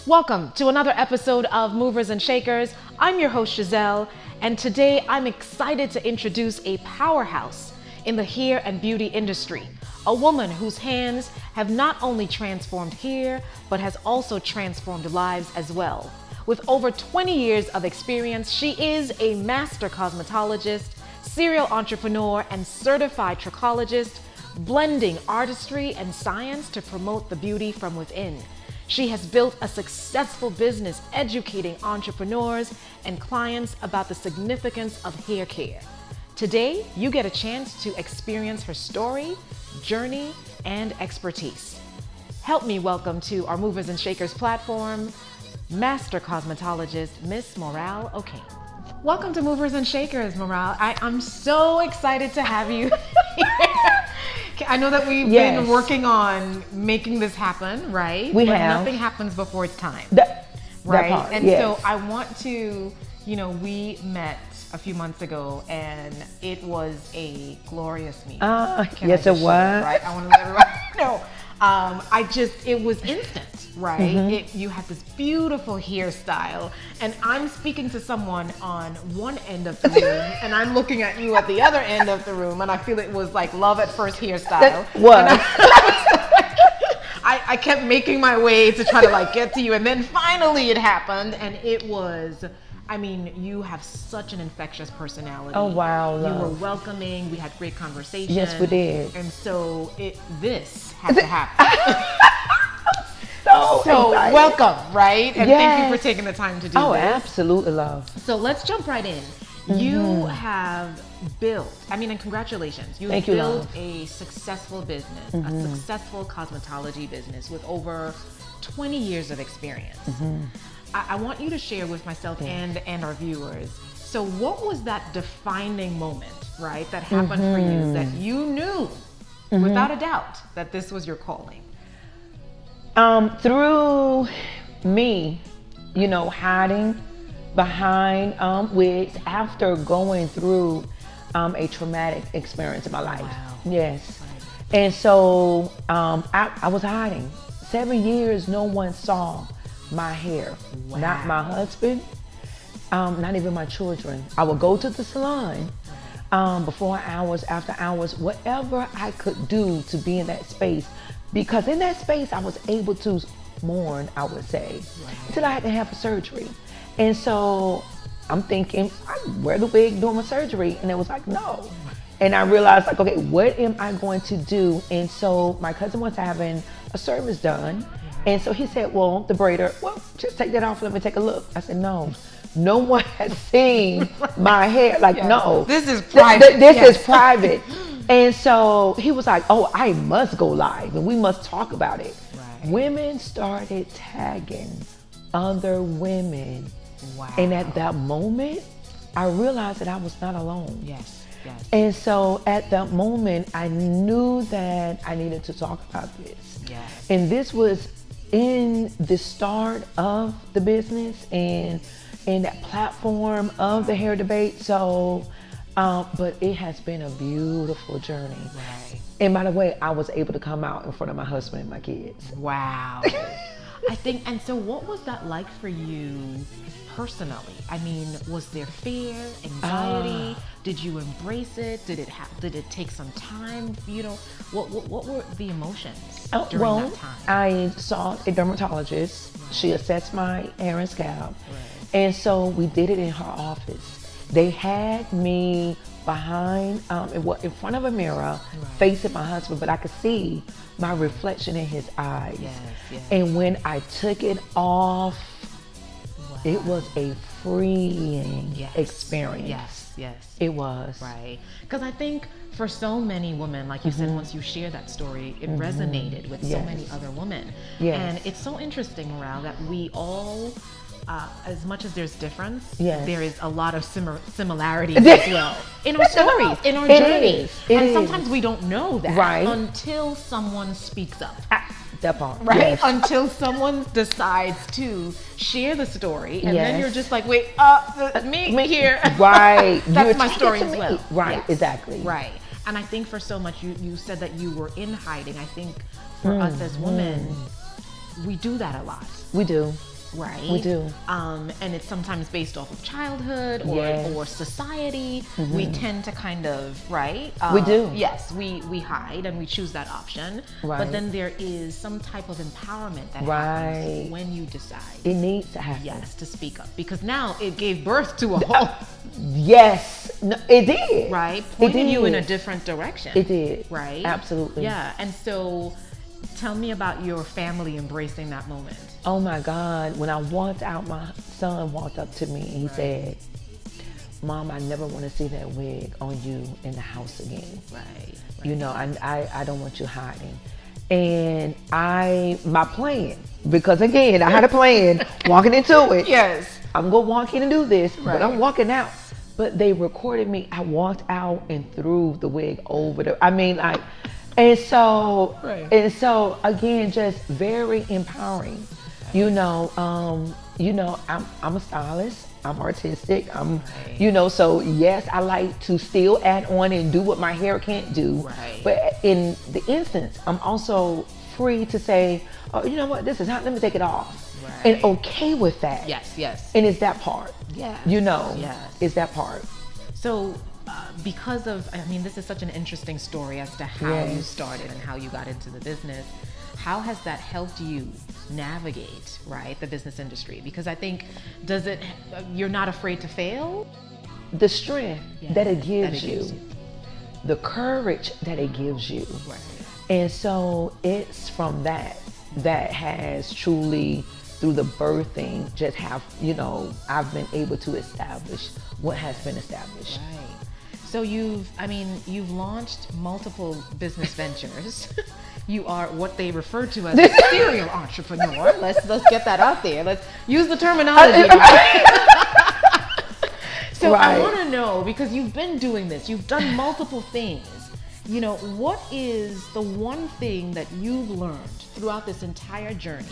Welcome to another episode of Movers and Shakers. I'm your host, Giselle, and today I'm excited to introduce a powerhouse in the hair and beauty industry, a woman whose hands have not only transformed hair, but has also transformed lives as well. With over 20 years of experience, she is a master cosmetologist, serial entrepreneur, and certified trichologist, blending artistry and science to promote the beauty from within. She has built a successful business educating entrepreneurs and clients about the significance of hair care. Today, you get a chance to experience her story, journey, and expertise. Help me welcome to our Movers and Shakers platform, Master Cosmetologist, Miss Morale Ocain. Welcome to Movers and Shakers, Morale. I'm so excited to have you here. I know that we've been working on making this happen, right? But nothing happens before it's time, right? Part, and so I want to, we met a few months ago and it was a glorious meeting. Yes, it was. Right? I want to let everybody know. It was instant, right? Mm-hmm. You had this beautiful hairstyle, and I'm speaking to someone on one end of the room, and I'm looking at you at the other end of the room, and I feel it was like love at first hairstyle. I kept making my way to try to get to you, and then finally it happened, and it was. You have such an infectious personality. Oh, wow, love. You were welcoming. We had great conversation. Yes, we did. And so this had to happen. So welcome, right? And thank you for taking the time to do this. Oh, absolutely, love. So let's jump right in. You have built, and congratulations. You have built a successful business, a successful cosmetology business with over 20 years of experience. I want you to share with myself and our viewers. So what was that defining moment, right, that happened for you that you knew without a doubt that this was your calling? Through me, hiding behind wigs after going through a traumatic experience in my life. Wow. Yes. And so I was hiding. 7 years, no one saw my hair. Wow. Not my husband, not even my children. I would go to the salon before hours, after hours, whatever I could do to be in that space. Because in that space, I was able to mourn, I would say, until I had to have a surgery. And so I'm thinking, I wear the wig during my surgery. And it was like, no. And I realized, okay, what am I going to do? And so my cousin was having a service done. And so he said, well, the braider, just take that off. Let me take a look. I said, no one has seen my hair. No. This is private. This is private. And so he was like, oh, I must go live and we must talk about it. Right. Women started tagging other women. Wow. And at that moment, I realized that I was not alone. Yes. And so at that moment, I knew that I needed to talk about this. Yes. And this was in the start of the business and in that platform of the hair debate. So, but it has been a beautiful journey. Right. And by the way, I was able to come out in front of my husband and my kids. Wow. And so what was that like for you personally? Was there fear, anxiety? Did you embrace it? Did it take some time? What were the emotions during that time? I saw a dermatologist. Right. She assessed my hair and scalp. Right. And so we did it in her office. They had me behind, in front of a mirror, facing my husband, but I could see my reflection in his eyes. Yes. And when I took it off, it was a freeing experience. Yes. It was. Right. Because I think for so many women, like you said, once you share that story, it resonated with so many other women. Yes. And it's so interesting, Morale, that we all, as much as there's difference, yes, there is a lot of similarities as well in our stories, in our journey. And sometimes we don't know that until someone speaks up. That part. Right? Yes. Until someone decides to share the story, and then you're just like, wait, me here. Right. That's my story as well. Right, yes. Exactly. Right. And I think for so much, you said that you were in hiding. I think for us as women, we do that a lot. We do. right? We do. And it's sometimes based off of childhood Yes. or society. We tend to kind of, right? We do. Yes, we hide and we choose that option. Right. But then there is some type of empowerment that Right. happens when you decide, It needs to happen. yes, to speak up. Because now it gave birth to a whole, Yes. No, it did. right? It Pointing you in a did. different direction. It did. Right? Absolutely. Yeah. And so tell me about your family embracing that moment. Oh my God. When I walked out, my son walked up to me and he said, Mom, I never want to see that wig on you in the house again. Right. You know, I don't want you hiding. And my plan, because again, I had a plan walking into it. Yes. I'm going to walk in and do this, Right. but I'm walking out. But they recorded me. I walked out and threw the wig over and so again, just very empowering. You know, I'm a stylist. I'm artistic. So yes, I like to still add on and do what my hair can't do. Right. But in the instance, I'm also free to say, oh, you know what, this is hot, let me take it off. Right. And okay with that. Yes. And it's that part. Yes. Yes. It's that part. So, because of, this is such an interesting story as to how you started and how you got into the business. How has that helped you navigate, right, the business industry? Because I think, you're not afraid to fail? The strength that it gives you, you. the courage that it gives you. Right. And so it's from that has truly, through the birthing, I've been able to establish what has been established. Right. So you've launched multiple business ventures. You are what they refer to as a serial entrepreneur. Let's get that out there. Let's use the terminology. So right. I want to know, because you've been doing this, you've done multiple things. What is the one thing that you've learned throughout this entire journey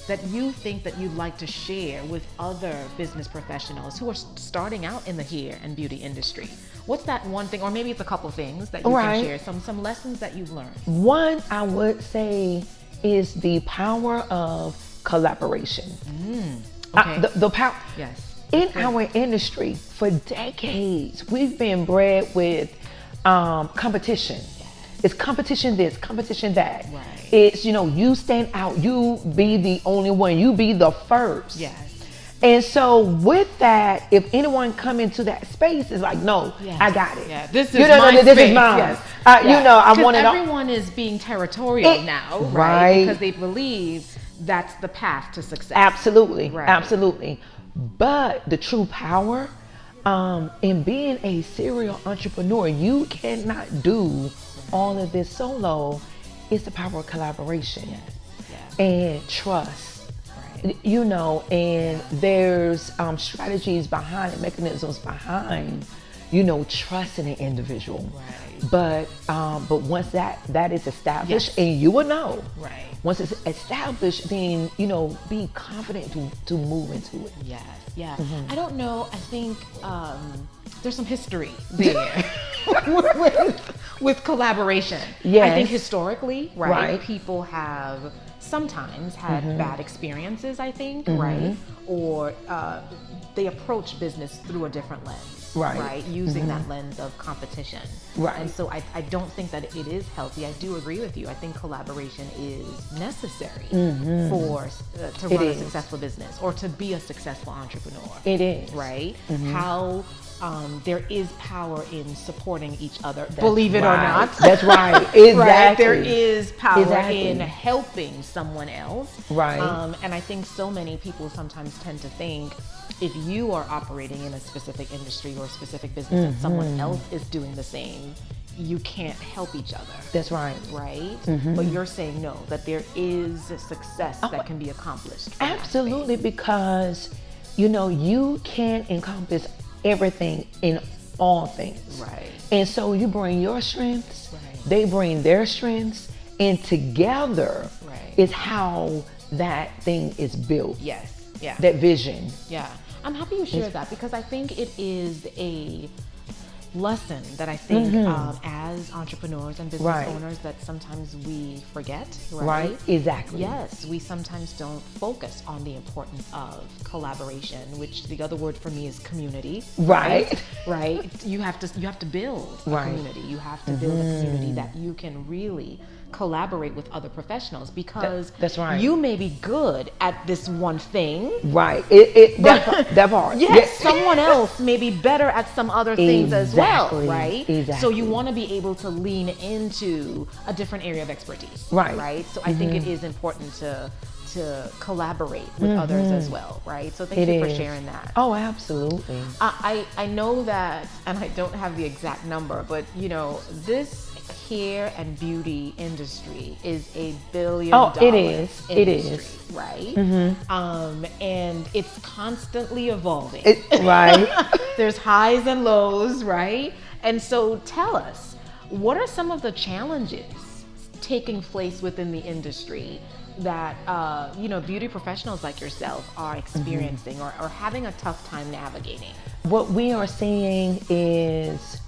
that you think that you'd like to share with other business professionals who are starting out in the hair and beauty industry? What's that one thing, or maybe it's a couple things that you can share, some lessons that you've learned? One, I would say, is the power of collaboration. Okay. The power. Yes. In our industry, for decades, we've been bred with competition. Yes. It's competition this, competition that. Right. It's, you stand out, you be the only one, you be the first. Yes. And so with that, if anyone come into that space, it's like, no, Yes. I got it. Yeah, this is this space. is mine. Yes. I want to know. Everyone is being territorial now, right? Right. Because they believe that's the path to success. Absolutely, Right. absolutely. But the true power in being a serial entrepreneur, you cannot do all of this solo. It's the power of collaboration and trust. Right. And there's strategies behind it, mechanisms behind, trusting an individual. Right. But once that is established, Yes. and you will know. Right. Once it's established, then be confident to move into it. Yes. Yeah. I don't know. I think there's some history there with collaboration. Yes. I think historically, Right. people have sometimes had bad experiences, I think, right? Or they approach business through a different lens. Right. Using that lens of competition. Right. And so I don't think that it is healthy. I do agree with you. I think collaboration is necessary to run a successful business or to be a successful entrepreneur. It is. Right? How there is power in supporting each other, believe it or not. That's right. Exactly. Right? There is power Exactly. in helping someone else. Right. And I think so many people sometimes tend to think, if you are operating in a specific industry or a specific business and someone else is doing the same, you can't help each other. That's right. Right? But you're saying no, that there is success that can be accomplished. from that Absolutely, space. because you can encompass everything in all things. Right. And so you bring your strengths, Right. they bring their strengths, and together Right. is how that thing is built. Yes. Yeah. That vision. Yeah. I'm happy you shared that, because I think it is lesson that I think as entrepreneurs and business owners that sometimes we forget, right? Exactly. Yes, we sometimes don't focus on the importance of collaboration, which the other word for me is community. Right. You have to build a community. You have to build a community that you can really collaborate with other professionals, because that's right. You may be good at this one thing. Right. That part. Yes. Someone else may be better at some other things as well. Right. Exactly. So you want to be able to lean into a different area of expertise. Right. So I think it is important to collaborate with others as well, right? So thank you for sharing that. Oh, absolutely. I know that, and I don't have the exact number, but this hair and beauty industry is $1 billion industry, it is. Right? And it's constantly evolving. There's highs and lows, right? And so tell us, what are some of the challenges taking place within the industry that beauty professionals like yourself are experiencing or having a tough time navigating? What we are seeing is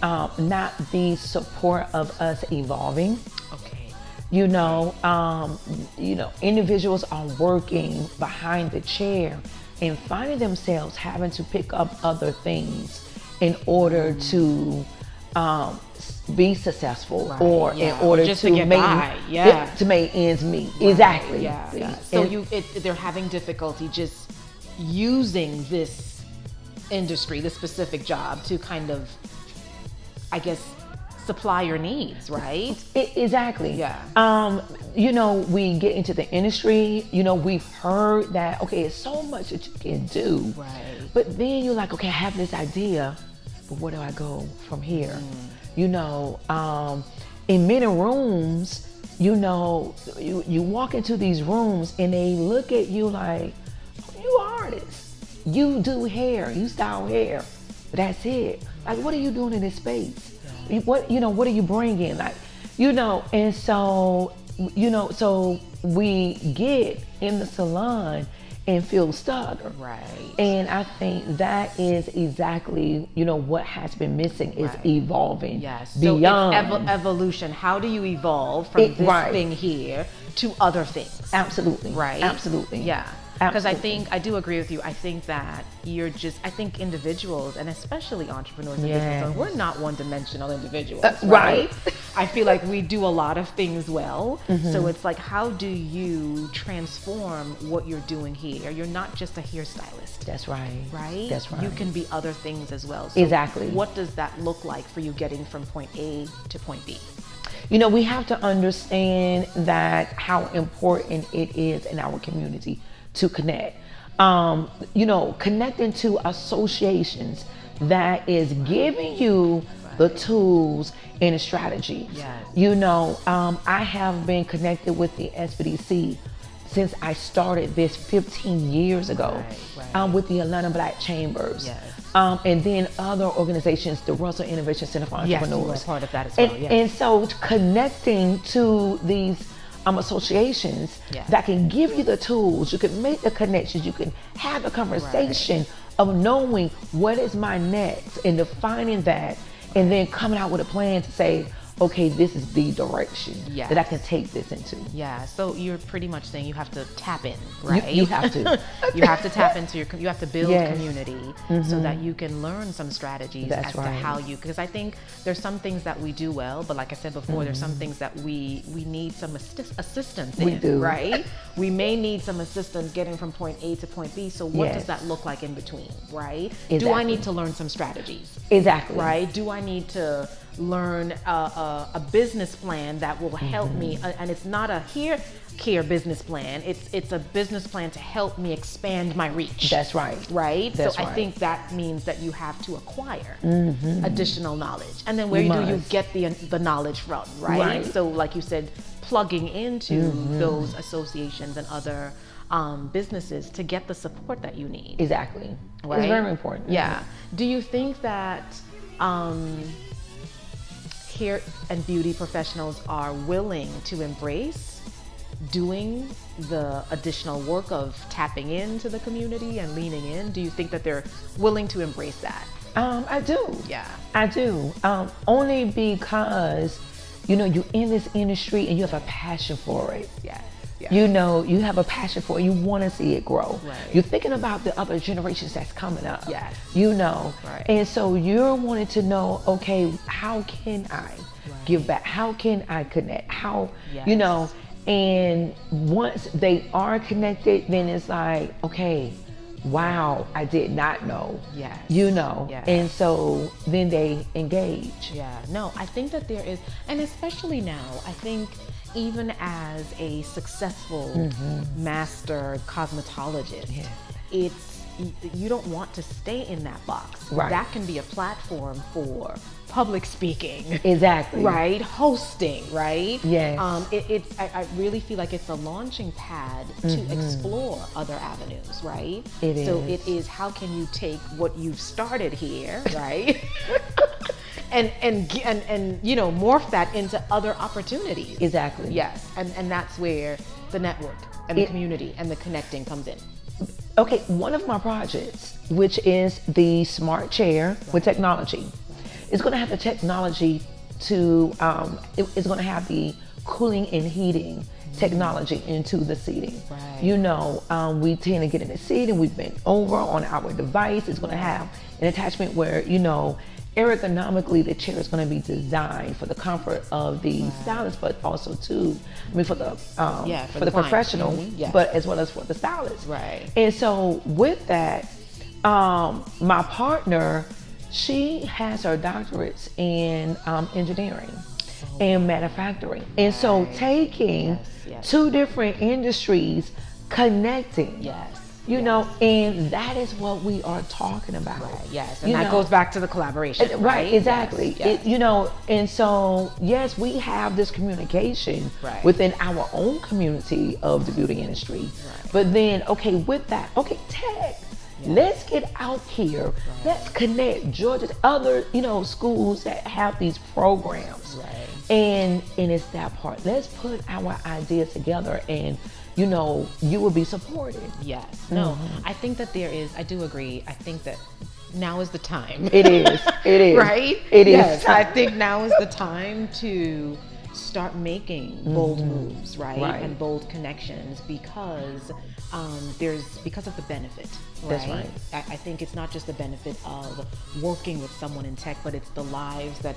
not the support of us evolving. Okay. Individuals are working behind the chair and finding themselves having to pick up other things in order to be successful, or in order just to get make by. To make ends meet. Exactly. So they're having difficulty just using this industry, this specific job, to kind of, I guess, supply your needs, right? Exactly. Yeah. We get into the industry, we've heard that, okay, it's so much that you can do. Right. But then you're like, okay, I have this idea, but where do I go from here? In many rooms, you walk into these rooms and they look at you like, you artists, you do hair, you style hair, but that's it. Like, what are you doing in this space? What are you bringing? And so, so we get in the salon and feel stuck. Right. And I think that is exactly, what has been missing is evolving. Yes. Beyond. So it's evolution. How do you evolve from this thing here to other things? Absolutely. Right. Absolutely. Yeah. Because I do agree with you. I think that I think individuals, and especially entrepreneurs and business owners, we're not one-dimensional individuals, right? I feel like we do a lot of things well. So it's like, how do you transform what you're doing here? You're not just a hairstylist. That's right. Right? That's right. You can be other things as well. So exactly. What does that look like for you getting from point A to point B? We have to understand that how important it is in our community to connect. Connecting to associations that is giving you the tools and the strategy. Yes. I have been connected with the SBDC since I started this 15 years ago, with the Atlanta Black Chambers. Yes. And then other organizations, the Russell Innovation Center for Entrepreneurs. Yes, you were part of that as well. And so connecting to these associations that can give you the tools, you can make the connections, you can have a conversation of knowing what is my next and defining that, and then coming out with a plan to say, okay, this is the direction that I can take this into. Yeah, so you're pretty much saying you have to tap in, right? You have to. You have to tap into you have to build community so that you can learn some strategies as to how because I think there's some things that we do well, but like I said before, there's some things that we need some assistance in, we do. Right? We may need some assistance getting from point A to point B, so what does that look like in between, right? Exactly. Do I need to learn some strategies? Exactly. Right? Do I need to learn a business plan that will help me, and it's not a care business plan, it's a business plan to help me expand my reach. That's right. Right? That's so I think that means that you have to acquire additional knowledge, and then where do you get the knowledge from, right? So like you said, plugging into those associations and other businesses to get the support that you need. Exactly. Right? It's very important. Yeah. Do you think that hair and beauty professionals are willing to embrace doing the additional work of tapping into the community and leaning in? Do you think that they're willing to embrace that? I do. Yeah. I do. Only because, you're in this industry and you have a passion for it. Yes. You have a passion for it. You want to see it grow. Right. You're thinking about the other generations that's coming up. Yes. Right. And so you're wanting to know, okay, how can I give back? How can I connect? And once they are connected, then it's like, okay, wow, I did not know. Yes. Yes. And so then they engage. Yeah. No, I think that there is, and especially now, I think even as a successful master cosmetologist, you don't want to stay in that box. Right. That can be a platform for public speaking. Exactly. Right? Hosting, right? Yes. I really feel like it's a launching pad to explore other avenues, right? It is. So it is, how can you take what you've started here, right? and morph that into other opportunities. Exactly. Yes. And that's where the network and the community and the connecting comes in. Okay, one of my projects, which is the smart chair with technology, is going to have the technology to, it's going to have the cooling and heating technology into the seating. Right. We tend to get in the seat and we bend over on our device. It's going to have an attachment where, ergonomically the chair is going to be designed for the comfort of the stylist, but also for the professional, but as well as for the stylist. Right. And so with that, my partner, she has her doctorates in engineering and manufacturing. And so taking two different industries, connecting. Yes. And that is what we are talking about. Right, yes, and that goes back to the collaboration. Right, exactly. Yes. And so, yes, we have this communication within our own community of the beauty industry. Right. But then, okay, with that, tech, let's get out here. Right. Let's connect Georgia's other, schools that have these programs. Right. And it's that part. Let's put our ideas together and you will be supported. Yes. No, I think that I do agree. I think that now is the time. It is. Right? It is. Yes, I think now is the time to start making bold moves, right? And bold connections because because of the benefit, right? That's right. I think it's not just the benefit of working with someone in tech, but it's the lives that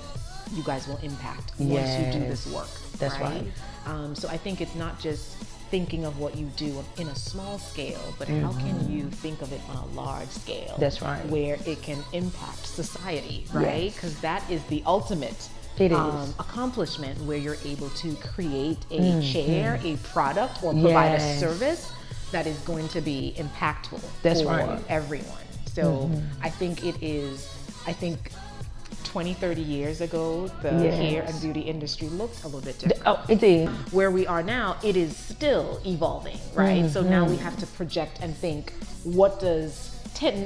you guys will impact once you do this work. That's right. So I think it's not just thinking of what you do in a small scale, but how can you think of it on a large scale? That's right. Where it can impact society, right? Because that is the ultimate accomplishment, where you're able to create a chair, a product, or provide a service that is going to be impactful for everyone. So I think it is, 20, 30 years ago, the hair and beauty industry looked a little bit different. Oh, it did. Where we are now, it is still evolving, right? So now we have to project and think, what does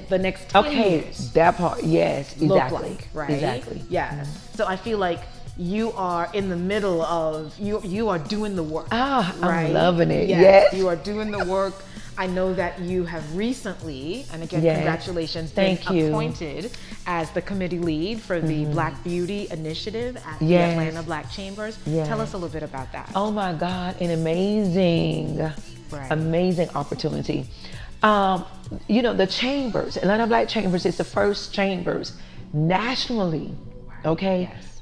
the next 10 years that part, exactly. look like, right? Exactly. Yeah. So I feel like you are in the middle of, you are doing the work. I'm loving it. Yes. You are doing the work. I know that you have recently, and again, congratulations, been appointed as the committee lead for the Black Beauty Initiative at the Atlanta Black Chambers. Tell us a little bit about that. Oh my God, an amazing opportunity. The chambers, Atlanta Black Chambers is the first chambers nationally,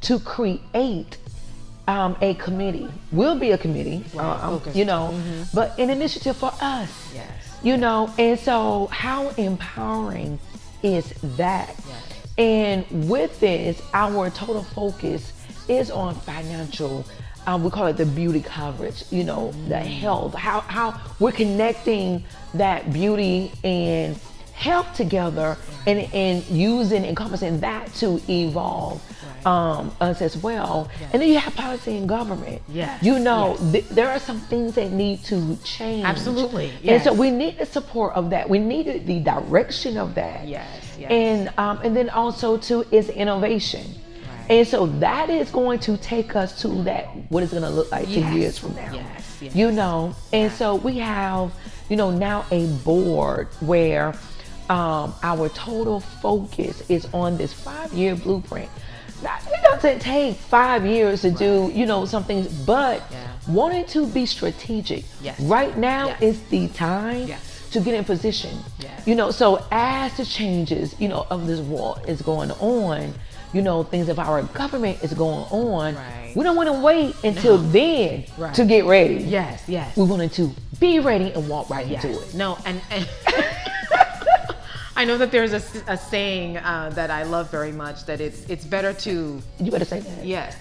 to create a committee. Will be a committee, but an initiative for us. And so how empowering is that? And with this, our total focus is on financial, we call it the beauty coverage, the health, how we're connecting that beauty and health together and using, encompassing that to evolve us as well. And then you have policy and government. There are some things that need to change. Absolutely. And so we need the support of that. We need the direction of that. And then also too is innovation. And so that is going to take us to that, what it's going to look like 2 years from now. And so we have, now a board where our total focus is on this 5-year blueprint. Now, it doesn't take 5 years to do, some things, but wanting to be strategic. Yes. Right now Yes. is the time to get in position. Yes. So as the changes, of this world is going on, things of our government is going on. Right. We don't want to wait until then to get ready. Yes, yes. We wanted to be ready and walk right Yes. into it. No, and I know that there's a saying that I love very much, that it's better to. You better say that. Yes.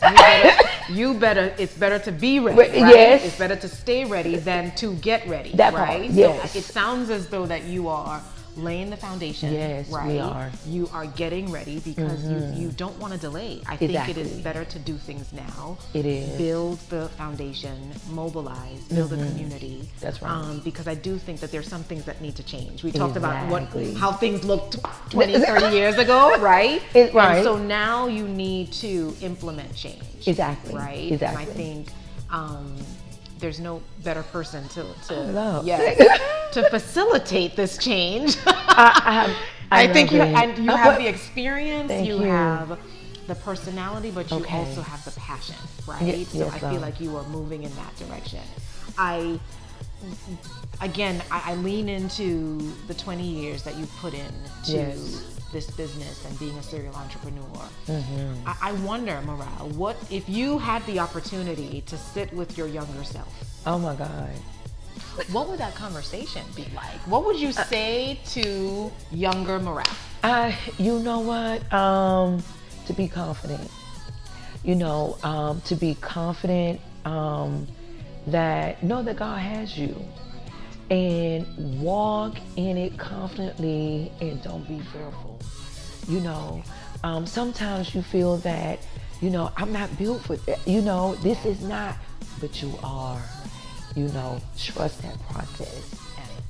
It's better to be ready. Right? Yes. It's better to stay ready than to get ready. That right? part, yes. So it sounds as though that you are laying the foundation. Yes, right? we are. You are getting ready because you don't want to delay. I think it is better to do things now. It is. Build the foundation, mobilize, build a community. That's right. Because I do think that there's some things that need to change. We talked about Exactly. how things looked 20, 30 years ago, right? Right. And so now you need to implement change. Exactly. Right? Exactly. And I think there's no better person to facilitate this change. I think you have the experience, you have the personality, but you also have the passion, right? So I feel like you are moving in that direction. I lean into the 20 years that you put into this business and being a serial entrepreneur. I wonder, Morale, what if you had the opportunity to sit with your younger self? Oh my God. What would that conversation be like? What would you say to younger Morale? You know what? To be confident. To be confident that know that God has you, and walk in it confidently, and don't be fearful. Sometimes you feel that, I'm not built for that. This is not, but you are. Trust that process.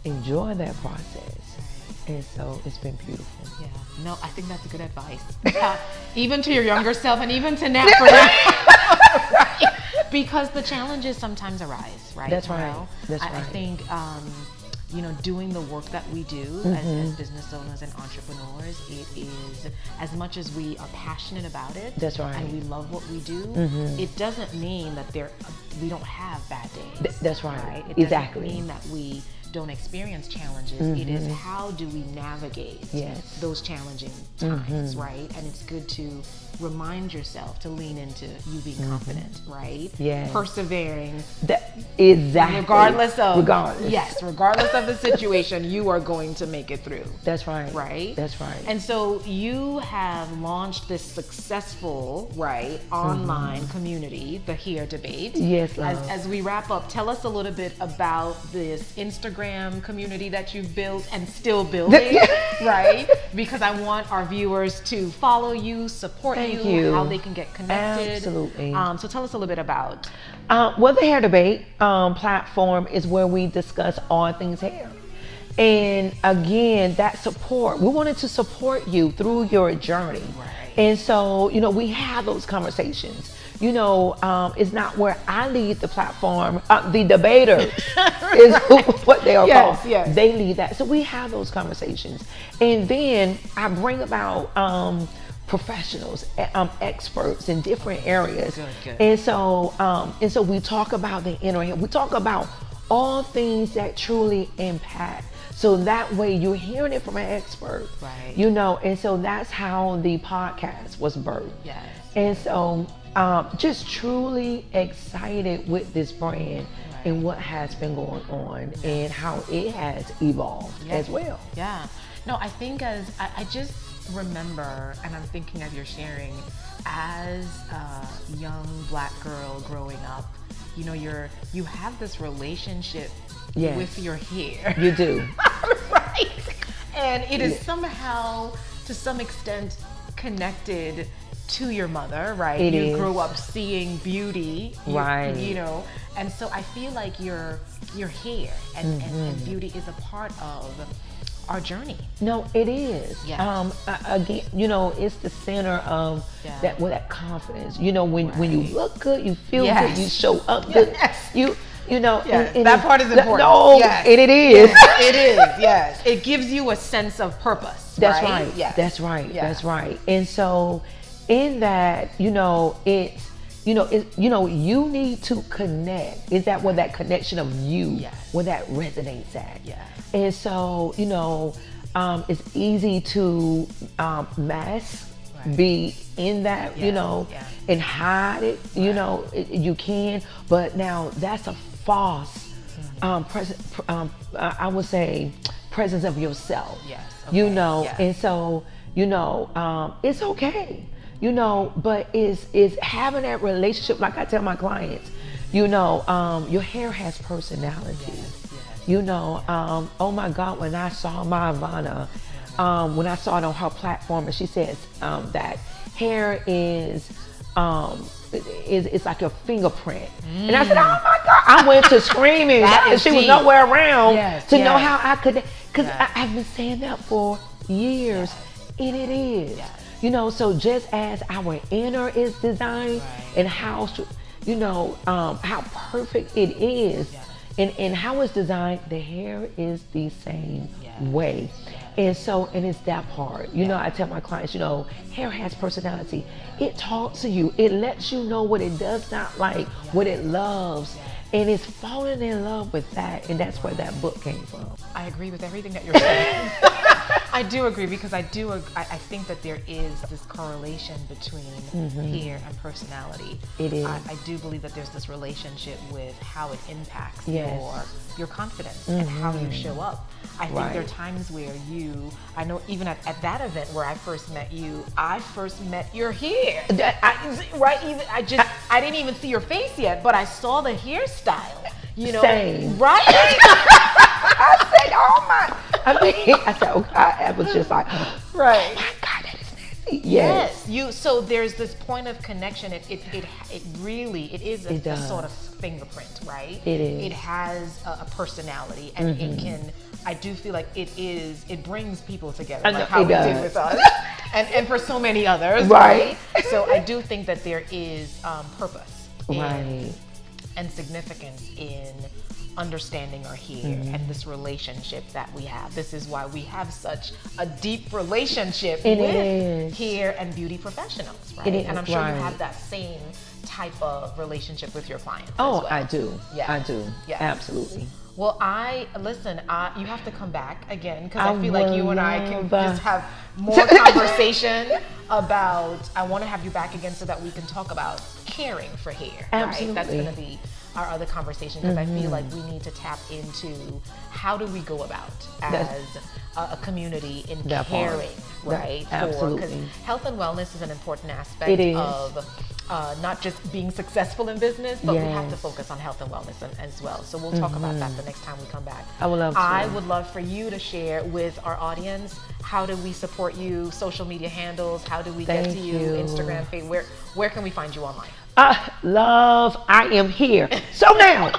Enjoy that process. And so it's been beautiful. Yeah. No, I think that's good advice. Even to your younger self, and even to Nat for now. Right. Because the challenges sometimes arise, right? That's right. That's right. I think, doing the work that we do as business owners and entrepreneurs, it is, as much as we are passionate about it, that's right, and we love what we do, it doesn't mean that we don't have bad days. That's right. It doesn't mean that we don't experience challenges. It is how do we navigate those challenging times, right? And it's good to remind yourself to lean into you being confident, right? Yes. Persevering. Exactly. Regardless of the situation, you are going to make it through. That's right. Right? That's right. And so you have launched this successful, online community, the Here Debate. Yes, love. As we wrap up, tell us a little bit about this Instagram community that you've built and still building, right? Because I want our viewers to follow you, support you, how they can get connected. Absolutely. So tell us a little bit about. The Hair Debate platform is where we discuss all things hair. And again, that support, we wanted to support you through your journey. Right. And so, we have those conversations. It's not where I lead the platform. The debaters is what they are called. Yes. They lead that. So we have those conversations. And then I bring about professionals, experts in different areas. Good. And so we talk about the inner hair. We talk about all things that truly impact. So that way you're hearing it from an expert, right? And so that's how the podcast was birthed. Yes. And so just truly excited with this brand and what has been going on and how it has evolved as well. Yeah. No, I think I just remember, and I'm thinking as you're sharing, as a young Black girl growing up, you have this relationship with your hair. You do. Right. And it is somehow, to some extent, connected to your mother, right? You grew up seeing beauty, right? And so I feel like your hair and beauty is a part of our journey. No, it is. Yes. Again, it's the center of that confidence. When you look good, you feel good, you show up good. You know, Yes, and that part is important. No, Yes. it is. Yes, it is. Yes, it gives you a sense of purpose. That's right. Yes. That's right. Yes. That's right. And so, in that, you know, it's, you need to connect. Is that where that connection of you, Yes. where that resonates at? Yes. And so, it's easy to mask, Right. be in that, Yeah. and hide it. You know, you can, but now that's a false, I would say, presence of yourself. Yes. You Okay. know, Yes. and so, it's okay. But is having that relationship, like I tell my clients, your hair has personality. Yes. Oh my God, when I saw my Ivana, when I saw it on her platform, and she says that hair is it's like a fingerprint. And I said, oh my God, I went to screaming. That is she was deep. nowhere around Yes, to know yes. how I could, because Yes. I've been saying that for years, and it is. Yes. So just as our inner is designed, Right. and how perfect it is, and how it's designed, the hair is the same way. And so, and it's that part. I tell my clients, hair has personality. It talks to you. It lets you know what it does not like, what it loves. And it's falling in love with that. And that's where that book came from. I agree with everything that you're saying. I do agree, because I think that there is this correlation between hair and personality. It is. I do believe that there's this relationship with how it impacts Yes. your confidence and how you show up. I think there are Right. times where I know even at that event where I first met you, I first met your hair. I didn't even see your face yet, but I saw the hairstyle. Same. Right? I said, oh my. I was just like, Right. oh my God, that is nasty. Yes. So there's this point of connection. It really is a does. sort of fingerprint, right? It is. It has a personality, and it can. I do feel like it brings people together, I know, like how it we did does. with us, and for so many others, Right. So I do think that there is purpose, Right. and significance in understanding our hair and this relationship that we have. This is why we have such a deep relationship It with is. hair and beauty professionals, right? It is, And I'm sure right. you have that same type of relationship with your clients. Oh, as well. I do. Yeah. I do. Yeah. Absolutely. Well, you have to come back again, because I I feel like you would and I can love- just have more conversation about. I want to have you back again so that we can talk about caring for hair. Right? That's Absolutely. going to be our other conversation, because I feel like we need to tap into how do we go about as a community in That part. caring, right? Absolutely. Because health and wellness is an important aspect It is. of not just being successful in business, but we have to Yes. focus on health and wellness as well. So we'll talk about that the next time we come back. I would love to. I would love for you to share with our audience, how do we support you, social media handles, how do we get to Thank you, you. Instagram, Facebook, where can we find you online? Love, I am here. So now,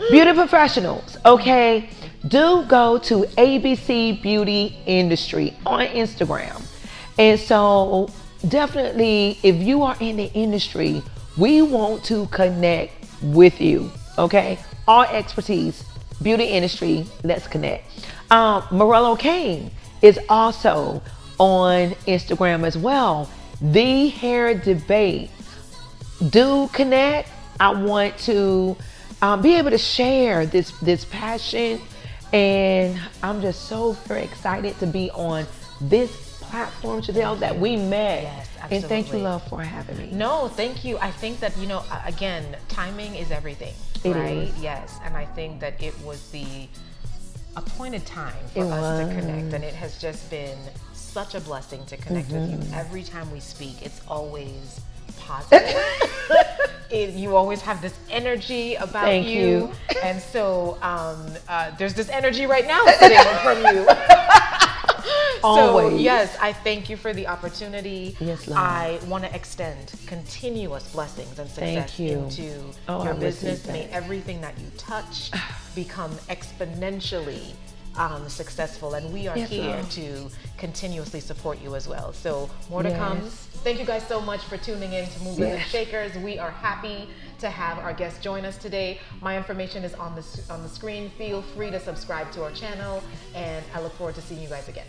beauty professionals, okay, do go to ABC Beauty Industry on Instagram. And so definitely, if you are in the industry, we want to connect with you, okay? Our expertise, beauty industry, let's connect. Morel Ocain is also on Instagram as well. The Hair Debate. Do connect. I want to be able to share this passion, and I'm just so very excited to be on this platform, Giselle, that we met. Yes, and thank you, absolutely. love, for having me. No, thank you. I think that, again, timing is everything, It right? is. Yes, and I think that it was the appointed time for It us to was. connect, and it has just been such a blessing to connect with you. Mm-hmm. Every time we speak, it's always positive. You always have this energy about Thank you. and so there's this energy right now sitting from you. Always. So yes, I thank you for the opportunity. Yes, love. I want to extend continuous blessings and success Thank you. into Oh, your I business. received May that. everything that you touch become exponentially successful, and we are Yes, here ma'am. to continuously support you as well. So more to come. Yes. Thank you guys so much for tuning in to Movers and Yes. Shakers. We are happy to have our guests join us today. My information is on the screen. Feel free to subscribe to our channel, and I look forward to seeing you guys again.